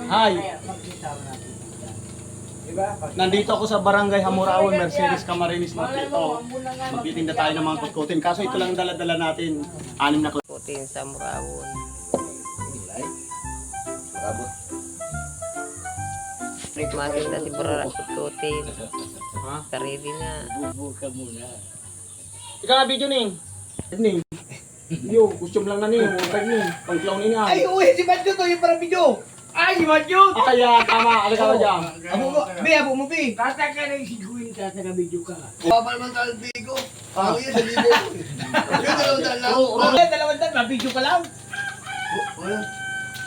Hi. Nandito ako sa Barangay Hamuraon, Mercedes Camarines Norte. Ito, magtitinda tayo ng mga kutkutin. Kaso ito lang dala-dala natin, 6 na Putin sa Murawon. Masin na si Bura Putin. Ha? Sarili na. Ikaw nga video ning. Ning. Yo, costume lang na ning. Huwag ning. Pang-clown ini ah. Ay, uy, si Badyo to, yung para video. Ay, si Badyo! Ay, tama. Alika ka dyan. Abo mo, Bi. Kata ka na isiguin ka sa video ka. Babal man tayo, Bigo. Ako yun, sa libo. Yung dalawang dan, mabidyo ka lang.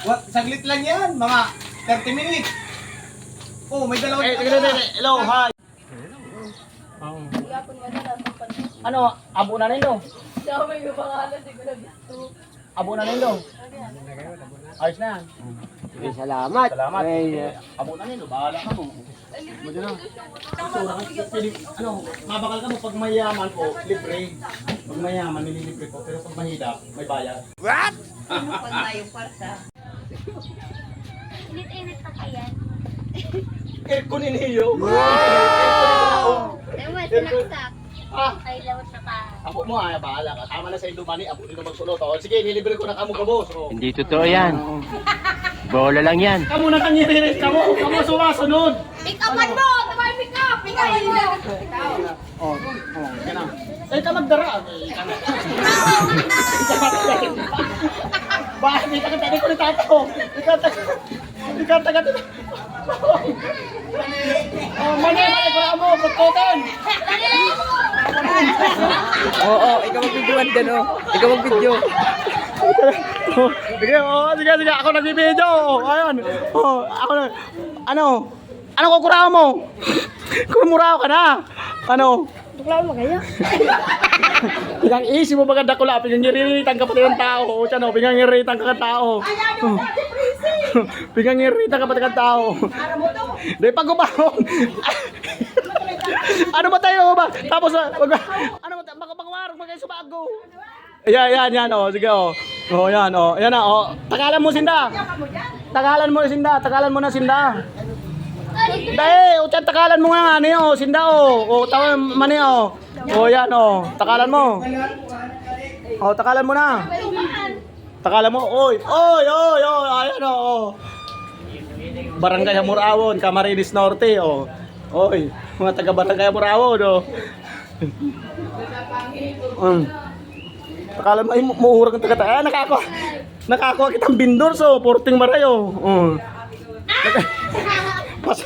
What? Saglit lang yan, mga 30 minutes. Oh, may dalawang Hello, hi. Ano, abo na nilo? Abo na nilo. Ayos na yan. Salamat. Salamat. Abo na nilo, bahala ka mo. Medyo na. Ano, mabakal ka mo pag mayaman ko, libre. Pag mayaman, nililibre ko. Pero pag mahirap, may bayad. What? Init-init na kayan. Aircon iniyo. Ewan, sinaksak. Ah, Ay, lawat na ka. apo mo bahala ka. Tama na sa Indomani, apo dito magsulot. O, sige, nilibre ko na kamo kabos. O. Hindi totoo yan. Bola lang yan. Kamu na kanyirin, kamu sumasunod. Pick upan mo! Tumay pick up! Pick upan mo! Oh, yan na. Eh, ka magdara. Bakit hindi ka tayo ko ni tato? Ikaw taga. Oh, mali ko na mo, pagkotan. Oo, ikaw mag-videoan din, oh. Ikaw mag-video. Sige, ako nagbibideo. Ayun. Oh, ako na. Ano kukurao mo? Kumurao ka na. Ano? Tuklaw mo kaya? Pinang isip mo maganda ko lang, pinangiritan ka pati ng tao. O siya no, pinangiritan ka ng tao. Pinangiritan ka pati ng tao. Di pag umahon. Ano ba tayo ba? Tapos ano ba magwarog magay subago. Yan oh, sige oh. Oh, yan oh. Yan na oh. Tagalan mo sinda. Tagalan mo na sinda. Dahil, utan takalan mo nga ano yun, sinda o. O, tawa mani o. O, yan o. Takalan mo. O, takalan mo na. Takalan mo. Oy, ayan o. Barangay Hamuraon, Camarines Norte o. Oy, mga taga Barangay Hamuraon o. Takalan mo, ay muhurag ng taga-taga. Nakakuha kitang bindor so, porting marayo. Pas